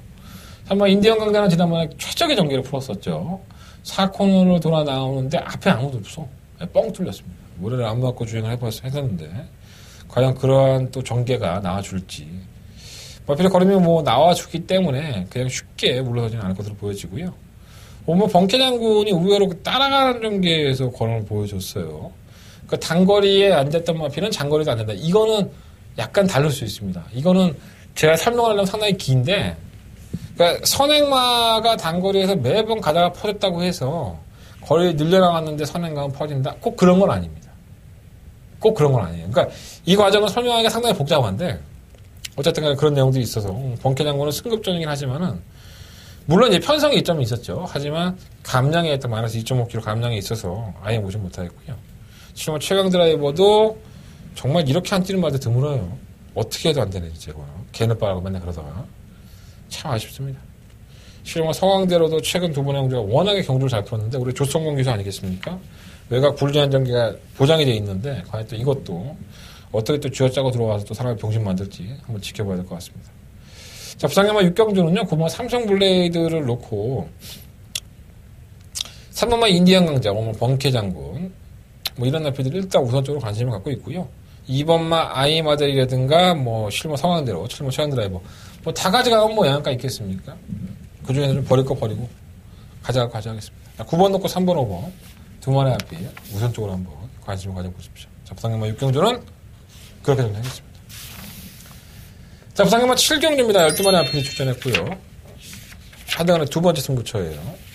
한번 인디언 강자는 지난번에 최적의 전개를 풀었었죠. 4코너로 돌아 나오는데 앞에 아무도 없어. 뻥 뚫렸습니다. 모래를 안 맞고 주행을 했었는데 과연 그러한 또 전개가 나와줄지. 마필의 걸음이 뭐 나와주기 때문에 그냥 쉽게 물러서지는 않을 것으로 보여지고요. 뭐 번케 장군이 의외로 따라가는 전개에서 걸음을 보여줬어요. 그 단거리에 앉았던 마필은 장거리도 안 된다. 이거는 약간 다를 수 있습니다. 이거는 제가 설명하려면 상당히 긴데, 그러니까 선행마가 단거리에서 매번 가다가 퍼졌다고 해서 거리 늘려나갔는데 선행마가 퍼진다? 꼭 그런 건 아닙니다. 꼭 그런 건 아니에요. 그러니까 이 과정을 설명하기가 상당히 복잡한데, 어쨌든 간에 그런 내용들이 있어서 번케 장군은 승급전이긴 하지만은, 물론 이제 편성의 이점이 있었죠. 하지만 감량에 했던 마이너스 2.5kg 감량에 있어서 아예 모지 못하겠고요. 지금 최강 드라이버도 정말 이렇게 안 뛰는 말도 드물어요. 어떻게 해도 안 되네, 이제. 개는 빠라고 맨날 그러다가. 참 아쉽습니다. 실은 서강대로도 최근 두 번의 경주가 워낙에 경주를 잘 풀었는데, 우리 조성공 기수 아니겠습니까? 외곽 불리한 전개가 보장이 되어 있는데, 과연 또 이것도 어떻게 또 쥐어짜고 들어와서 또 사람을 병신 만들지 한번 지켜봐야 될 것 같습니다. 자, 부상야마 6경주는요, 고마 삼성 블레이드를 놓고, 3번마 인디안 강자, 번케 장군, 뭐 이런 나피들이 일단 우선적으로 관심을 갖고 있고요. 2번마 아이마델이라든가 실버 상황대로 7번 최강 드라이버 다 가져가면 영향가 있겠습니까? 그 중에서 좀 버릴 거 버리고 가져가겠습니다. 9번 놓고 3번 5번 두 마리 앞에 우선적으로 한번 관심을 가져보십시오. 자, 부상야마 6경주는 그렇게 정리하겠습니다. 자, 부상야마 7경주입니다. 12마리 앞에 출전했고요. 하등간의 두 번째 승부처예요.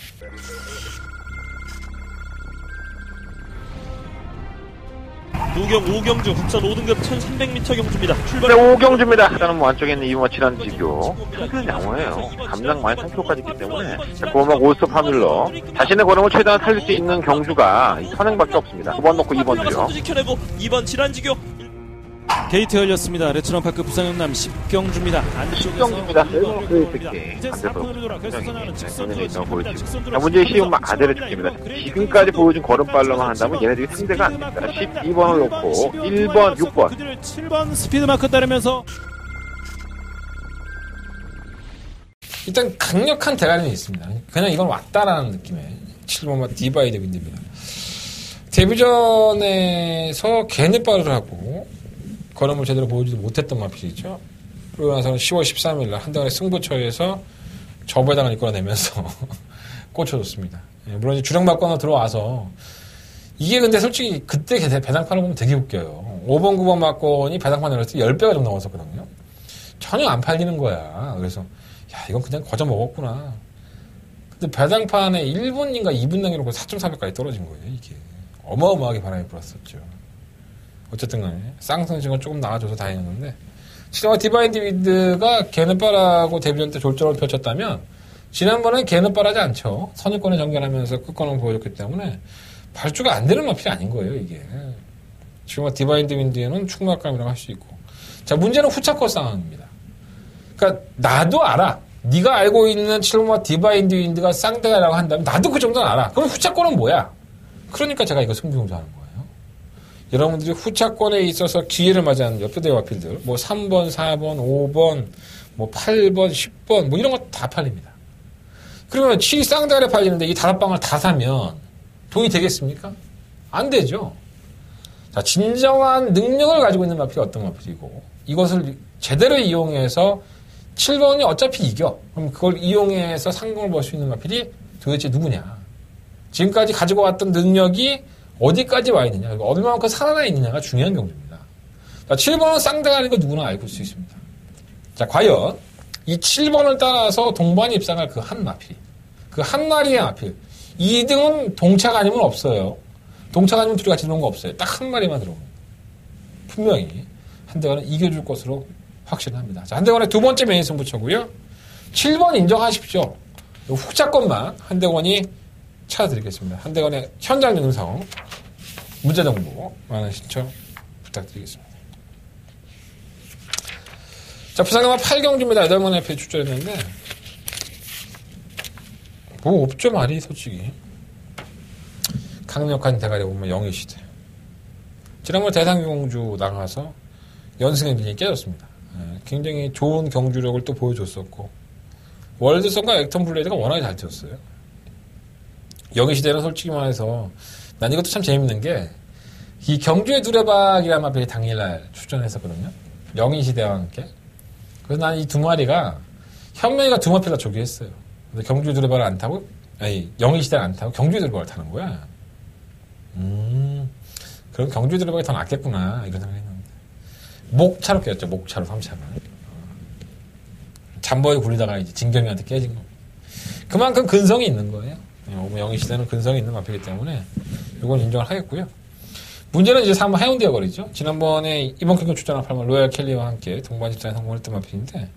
노경 5경주 국산 5등급 1300m 경주입니다. 네, 출발. 5경주입니다. 일단은 안쪽에 있는 2번 7한 지교. 핑크는 양호해요. 감당 많이 3kg까지 있기 때문에. 고막 올스톱 파밀러. 자신의 걸음을 최대한 살릴 수 있는 경주가 이 선행밖에 없습니다. 9번 놓고 2번 주죠. 지켜내고 2번 질환지교. 게이트 열렸습니다. 레츠런파크 부산영남 10경주입니다. 안쪽에서 10경주입니다. 셀프 특징. 이제 반대로 4코너로 굉장히 직선으로 있다고 보여지고. 자, 직선으로 문제의 시험 아델의 특징입니다. 지금까지 보여준 걸음빨로만 한다면 얘네들이 상대가 안 됩니다. 12번을 놓고 1번, 6번. 그들 7번 스피드마크 따르면서 일단 강력한 대가림이 있습니다. 그냥 이건 왔다라는 느낌의 7번마 디바이드 윈드입니다. 데뷔전에서 개느빠를 하고 걸음을 제대로 보여주지 못했던 마필이죠. 그러고 나서는 10월 13일 날 한동안의 승부처에서 저배당을 이끌어내면서 꽂혀줬습니다. 물론 이제 주력막권으로 들어와서 이게 근데 솔직히 그때 배당판을 보면 되게 웃겨요. 5번, 9번 막권이 배당판 내렸을 때 10배가 좀 넘었었거든요. 전혀 안 팔리는 거야. 그래서 야, 이건 그냥 거저 먹었구나. 근데 배당판에 1분인가 2분 남겨놓고 4.4배까지 떨어진 거예요, 이게. 어마어마하게 바람이 불었었죠. 어쨌든 간에 쌍선식은 조금 나아져서 다행이었는데, 지난번 디바인드 윈드가 개느빠라고 데뷔전 때 졸전을 펼쳤다면 지난번엔 개느빠라지 않죠. 선유권에 전개하면서 끝권을 보여줬기 때문에 발주가 안 되는 마필이 아닌 거예요, 이게. 지금 디바인드 윈드에는 충막감이라고 할 수 있고. 자, 문제는 후차권 상황입니다. 그러니까 나도 알아. 네가 알고 있는 7번마 디바인드 윈드가 쌍대가라고 한다면 나도 그 정도는 알아. 그럼 후차권은 뭐야? 그러니까 제가 이거 승부용조하는 거예요. 여러분들이 후차권에 있어서 기회를 맞이하는 옆부대 마필들, 3번, 4번, 5번, 8번, 10번, 이런 거 다 팔립니다. 그러면 7이 쌍대가리 팔리는데 이 5방을 다 사면 돈이 되겠습니까? 안 되죠. 자, 진정한 능력을 가지고 있는 마필이 어떤 마필이고, 이것을 제대로 이용해서 7번이 어차피 이겨. 그럼 그걸 이용해서 상금을 벌 수 있는 마필이 도대체 누구냐. 지금까지 가지고 왔던 능력이 어디까지 와 있느냐, 얼마만큼 살아나 있느냐가 중요한 경주입니다. 자, 7번은 쌍대가리인 거 누구나 알고 있을 수 있습니다. 자, 과연 이 7번을 따라서 동반이 입상할 그 한 마필, 그 한 마리의 마필, 2등은 동차가 아니면 없어요. 동차가 아니면 둘이 같이 들어온 거 없어요. 딱 한 마리만 들어옵니다. 분명히 한 대가는 이겨줄 것으로 확신합니다. 자, 한대건의 두 번째 메인 승부처고요. 7번 인정하십시오. 훅잡권만 한대건이 찾아드리겠습니다. 한대건의 현장 영상, 문제 정보 많은 신청 부탁드리겠습니다. 자, 부산경마 8경주입니다. 8번의 FA 출전했는데 뭐 없죠 말이 솔직히. 강력한 대가리 보면 영희시대. 지난번 대상경주 나가서 연승 행진이 깨졌습니다. 굉장히 좋은 경주력을 또 보여줬었고 월드선과 액턴 블레이드가 워낙에 잘 뛰었어요. 영희시대는 솔직히 말해서 난 이것도 참 재밌는 게 이 경주의 두레박이라는 마필이 당일날 출전했었거든요. 영희시대와 함께. 그래서 난 이 두 마리가 현명이가 두 마필 다 조기했어요. 근데 경주의 두레박을 안 타고 영희시대를 안 타고 경주의 두레박을 타는 거야. 그럼 경주의 두레박이 더 낫겠구나 이런 생각을 했는데 목차로 깼죠. 목차로 3차를. 잠버에 굴리다가 이제 진경이한테 깨진 겁니다. 그만큼 근성이 있는 거예요. 영희시대는 근성이 있는 마필이기 때문에 이건 인정을 하겠고요. 문제는 이제 3번 해운대어 거리죠. 지난번에 이번 경기 출전한 8번 로얄 켈리와 함께 동반 집단에 성공했던 마필인데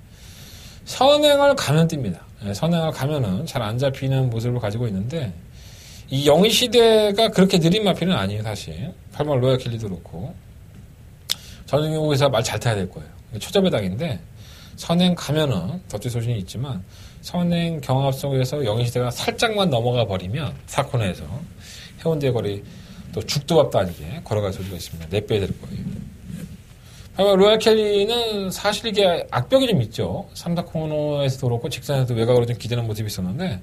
선행을 가면 뜁니다. 선행을 가면은 잘 안 잡히는 모습을 가지고 있는데 이 영희시대가 그렇게 느린 마필은 아니에요. 사실 8번 로얄 켈리도 그렇고 전승용에서 말 잘 타야 될 거예요. 초자배당인데 선행 가면은 덧질 소신이 있지만 선행 경합 속에서 영희시대가 살짝만 넘어가 버리면 사코너에서 해운대 거리 또 죽도 밥도 아니게 걸어갈 소리가 있습니다. 내빼야 될 거예요. 로얄 켈리는 사실 이게 악벽이 좀 있죠. 3, 4코너에서도 그렇고 직선에서도 외곽으로 좀 기대는 모습이 있었는데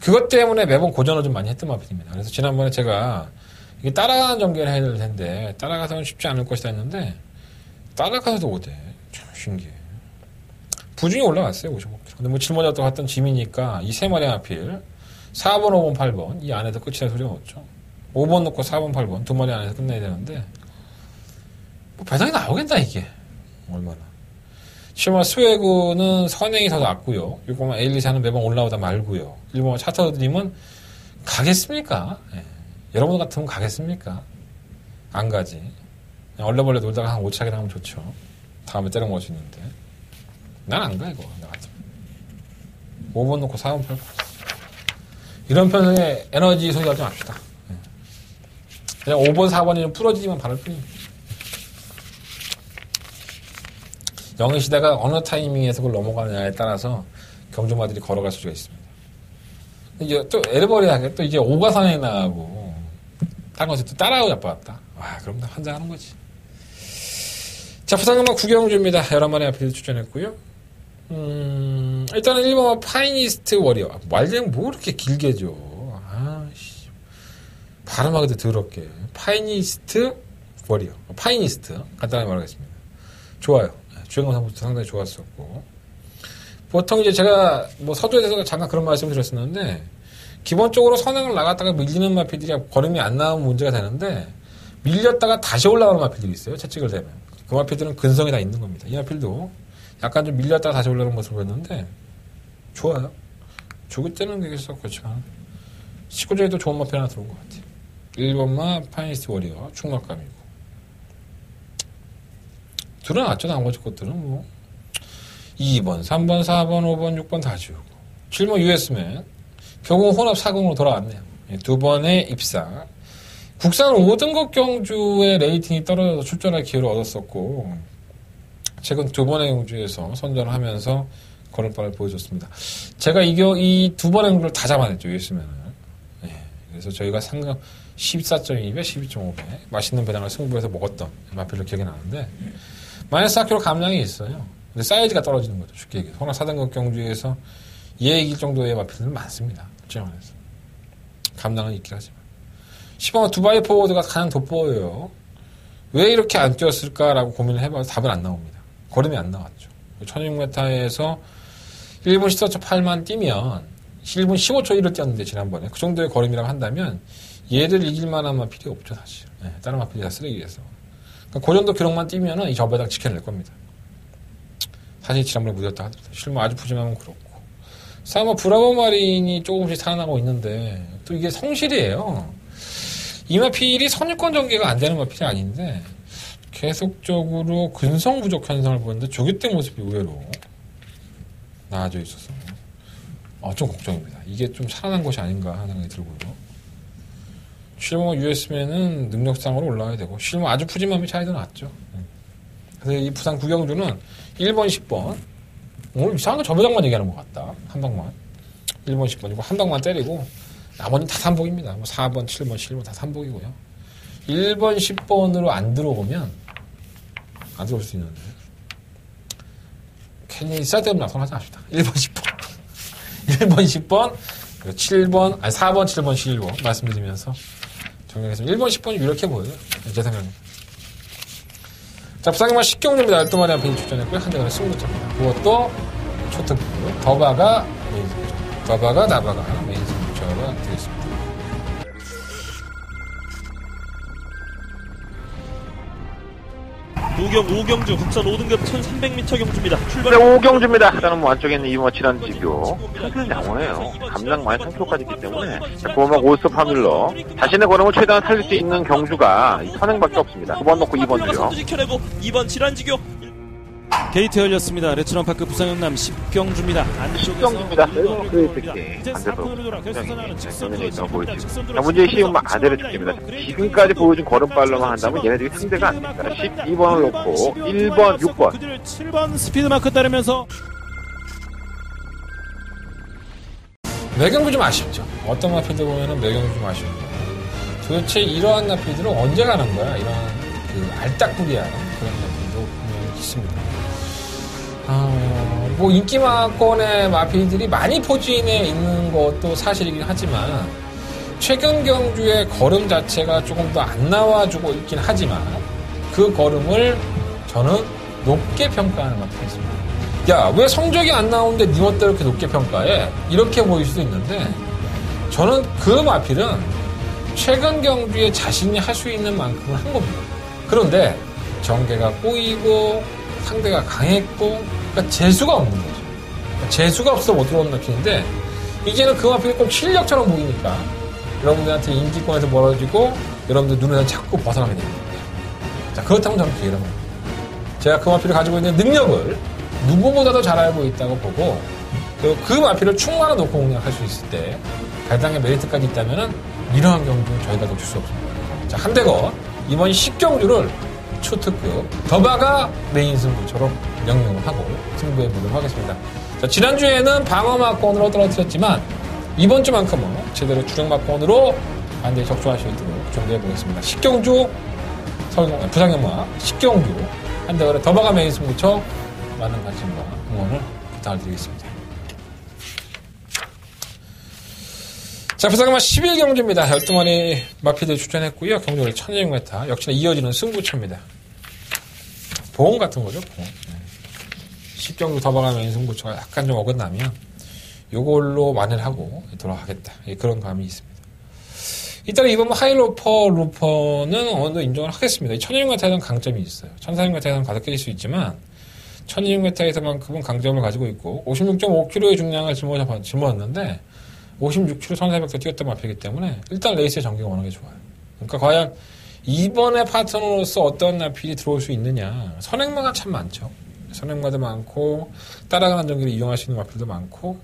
그것 때문에 매번 고전을 좀 많이 했던 마필입니다. 그래서 지난번에 제가 이게 따라가는 전개를 해야 될 텐데 따라가서는 쉽지 않을 것이다 했는데 따라가서도 못해. 참 신기해. 부중이 올라갔어요. 55km. 근데 뭐 짊어졌다 갔던 짐이니까 이 세 마리 마필 4번, 5번, 8번 이 안에서 끝이 날 소리가 없죠. 5번 넣고 4번, 8번 두 마리 안에서 끝내야 되는데 뭐 배당이 나오겠다 이게. 얼마나. 7번 스웨그는 선행이 더 낫고요. 6번 에일리샤는 매번 올라오다 말고요. 1번 차터드림은 가겠습니까? 예. 여러분 같으면 가겠습니까? 안 가지. 얼레벌레 놀다가 한 5차게 나오면 좋죠. 다음에 때려 먹을 수 있는데. 난 안 가, 이거. 나 같으면. 5번 놓고 4번, 8번. 이런 편성의 에너지 소비하지 맙시다. 예. 그냥 5번, 4번이 좀 풀어지기만 바랄 뿐입니다. 영희시대가 어느 타이밍에서 그걸 넘어가느냐에 따라서 경주마들이 걸어갈 수가 있습니다. 이제 또 에르버리하게 또 이제 오가선에 나가고 딴 것에 또 따라오고 잡아왔다. 와, 그럼 다 환장하는 거지. 자, 부산경마 구경주입니다. 11마리 앞에 출전했고요. 일단은 1번 파이니스트 워리어. 말쟁 뭐 이렇게 길게 줘. 아씨. 발음하기도 더럽게. 파이니스트 워리어. 파이니스트. 간단하게 말하겠습니다. 좋아요. 주행감상부터 상당히 좋았었고. 보통 이제 제가 뭐 서두에 대해서 잠깐 그런 말씀을 드렸었는데, 기본적으로 선행을 나갔다가 밀리는 마필들이 걸음이 안 나오면 문제가 되는데, 밀렸다가 다시 올라가는 마필들이 있어요. 채찍을 대면. 그 마필들은 근성이 다 있는 겁니다. 이 마필도 약간 좀 밀렸다가 다시 올라가는 모습을 보였는데, 좋아요. 죽을 때는 되게 썩 그렇지만, 19조에도 좋은 마필 하나 들어온 것 같아요. 1번마 파이니스트 워리어, 충격감이고. 드러났죠, 나머지 것들은 뭐. 2번, 3번, 4번, 5번, 6번 다 지우고. 7번 US맨. 결국 혼합 4공으로 돌아왔네요. 두 번의 입사. 국산 5등급 경주의 레이팅이 떨어져서 출전할 기회를 얻었었고, 최근 두 번의 경주에서 선전을 하면서 걸음발을 보여줬습니다. 제가 이 두 번의 경주를 다 잡아냈죠, US맨을. 네, 그래서 저희가 상금 14.2배, 12.5배. 맛있는 배당을 승부해서 먹었던 마필로 기억이 나는데, 마이너스 4kg 감량이 있어요. 근데 사이즈가 떨어지는 거죠. 쉽게 얘기해서. 혼합 4등급 경주에서 얘 이길 정도의 마필들은 많습니다. 솔직히 말해서. 감량은 있긴 하지만. 10번 두바이 포워드가 가장 돋보여요. 왜 이렇게 안 뛰었을까라고 고민을 해봐도 답은 안 나옵니다. 걸음이 안 나왔죠. 1600m에서 1분 14.8만 뛰면 1분 15초 1을 뛰었는데 지난번에 그 정도의 걸음이라고 한다면 얘를 이길 만한 마필이 없죠 사실. 네, 다른 마필이 다 쓰레기에서. 그 정도 기록만 뛰면은 이 저배당 지켜낼 겁니다. 사실 지난번에 무졌다 하더라도 실무 아주 푸짐하면 그렇고. 사마 브라보 마린이 조금씩 살아나고 있는데 또 이게 성실이에요. 이 마필이 선유권 전개가 안 되는 마필이 아닌데 계속적으로 근성 부족 현상을 보는데 조규태 모습이 의외로 나아져 있어서 좀 걱정입니다. 이게 좀 살아난 것이 아닌가 하는 생각이 들고요. 실무가 US면은 능력상으로 올라가야 되고 실무 아주 푸짐함이 차이도 났죠. 그래서 이 부산 구경주는 1번, 10번 오늘 이상한 거 저배당만 얘기하는 것 같다. 한 방만 1번, 10번이고 한 방만 때리고 나머지는 다 3복입니다. 뭐 4번, 7번, 11번 다 3복이고요. 1번, 10번으로 안 들어오면 안 들어올 수 있는데 괜히 있어야 되는 나서는 하지 맙시다. 1번, 10번 1번, 10번 7번, 4번, 7번, 11번 말씀드리면서 정리하겠습니다. 1번, 10번이 이렇게 보여요. 제 생각에. 자, 부산경마 식경주입니다. 열두마리 앞에 출전했고요. 한대간의 승부처입니다. 그것도 초특부 더바가 메인 승부처. 더바가 나바가 메인 승부처가 되겠습니다. 오경주 국산 5등급 1300m 경주입니다. 네, 출발. 오경주입니다. 일단은 뭐 안쪽에 있는 이머치라는 지교. 상대는 양호해요. 감당 많이 상표까지 있기 때문에 보호막 올스톱 파밀러. 자신의 걸음을 최대한 살릴 수 있는 경주가 이 선행밖에 없습니다. 9번 놓고 2번 주요. 선두 지켜내고 2번 질환지교. 게이트 열렸습니다. 레츠런 파크 부산영남 10경주입니다. 식경주입니다. 그레이트키 반대로 보여주고. 자, 문제의 시험 아대로 죽습니다. 지금까지 보여준 걸음발로만 한다면 얘네들이 상대가 안 됩니다. 12번을 놓고 1번, 6번. 그들 7번 스피드 마크 따르면서 매경주 좀 아쉽죠. 어떤 마필들 보면은 매경주 좀 아쉬운 거예요. 도대체 이러한 마필들은 언제 가는 거야? 이런 그 알딱부리한 그런 마필도 분명히 있습니다. 뭐 인기마권의 마필들이 많이 포진해 있는 것도 사실이긴 하지만 최근 경주의 걸음 자체가 조금 더 안 나와주고 있긴 하지만 그 걸음을 저는 높게 평가하는 마필이었습니다. 야, 왜 성적이 안 나오는데 니 멋대로 이렇게 높게 평가해? 이렇게 보일 수도 있는데 저는 그 마필은 최근 경주에 자신이 할 수 있는 만큼을 한 겁니다. 그런데 전개가 꼬이고 상대가 강했고 그러니까 재수가 없는 거죠. 그러니까 재수가 없어서 못 들어오는 마필인데 이제는 그 마필이 꼭 실력처럼 보이니까 여러분들한테 인기권에서 멀어지고 여러분들 눈에서 자꾸 벗어나게 됩니다. 자, 그렇다면 저는 기회를 합니다. 제가 그 마필이 가지고 있는 능력을 누구보다도 잘 알고 있다고 보고 그리고 그 마필을 충만한 놓고 공략할 수 있을 때 갈당의 메리트까지 있다면은 이러한 경주는 저희가 놓칠 수 없습니다. 자, 한대건 이번 10경주를 초특급 더바가 메인 승부처럼 명령을 하고 승부해 보도록 하겠습니다. 자, 지난주에는 방어마권으로 떨어뜨렸지만 이번 주만큼은 제대로 주력마권으로 반드시 적중할 수 있도록 준비해 보겠습니다. 10경주 부산경마 10경주 한대건의 더바가 메인 승부처 많은 관심과 응원을 부탁을 드리겠습니다. 자, 부산경마 11경주입니다. 12마리 마피들 출전했고요. 경주를 1200m. 역시나 이어지는 승부처입니다. 보험 같은 거죠, 보험. 10경주 더봐가면 승부처가 약간 좀 어긋나면 요걸로 만회를 하고 돌아가겠다. 그런 감이 있습니다. 이따가 이번 하이로퍼는 어느 정도 인정을 하겠습니다. 1200m에서는 강점이 있어요. 1400m에서는 가득 깰 수 있지만 1200m에서만큼은 강점을 가지고 있고 56.5kg의 중량을 짊어졌는데 56kg 1400m 뛰었던 마필이기 때문에 일단 레이스의 전개가 워낙에 좋아요. 그러니까 과연 이번에 파트너로서 어떤 마필이 들어올 수 있느냐. 선행마가 참 많죠. 선행마도 많고 따라가는 전기를 이용할 수 있는 마필도 많고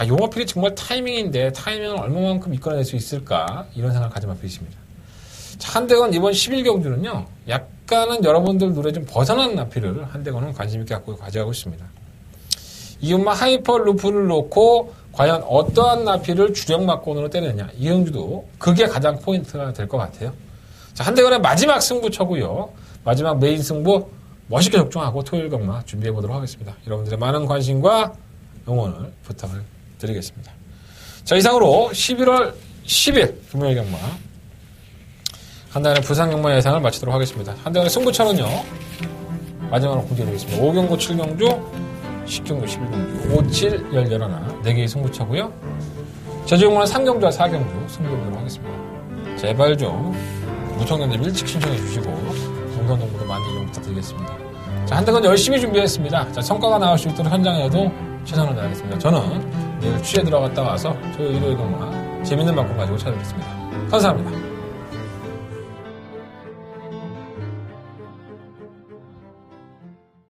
요 마필이 정말 타이밍인데 타이밍을 얼마만큼 이끌어낼 수 있을까 이런 생각을 가진 마필이 있습니다. 자, 한대건 이번 11경주는요 약간은 여러분들 눈에 좀 벗어난 마필을 한대건은 관심있게 갖고 가져가고 있습니다. 이음마 하이퍼 루프를 놓고 과연 어떠한 나피를 주력마권으로 때리느냐. 이 경주도 그게 가장 포인트가 될 것 같아요. 자, 한대건의 마지막 승부처고요. 마지막 메인 승부 멋있게 적중하고 토요일 경마 준비해 보도록 하겠습니다. 여러분들의 많은 관심과 응원을 부탁을 드리겠습니다. 자, 이상으로 11월 10일 금요일 경마 한대건의 부산 경마 예상을 마치도록 하겠습니다. 한대건의 승부처는요. 마지막으로 공개드리겠습니다. 5경주, 7경주 10경주, 11경주, 5, 7, 11, 4개의 승부처고요. 제주경마는 3경주와 4경주 승부해보도록 하겠습니다. 제발 좀 무청년님 일찍 신청해 주시고 동선 정보도 많이 이용 부탁드리겠습니다. 자, 한대건 열심히 준비했습니다. 자, 성과가 나올 수 있도록 현장에도 최선을 다하겠습니다. 저는 내일 취재 들어갔다 와서 토요일 경마 재밌는 만큼 가지고 찾아뵙겠습니다. 감사합니다.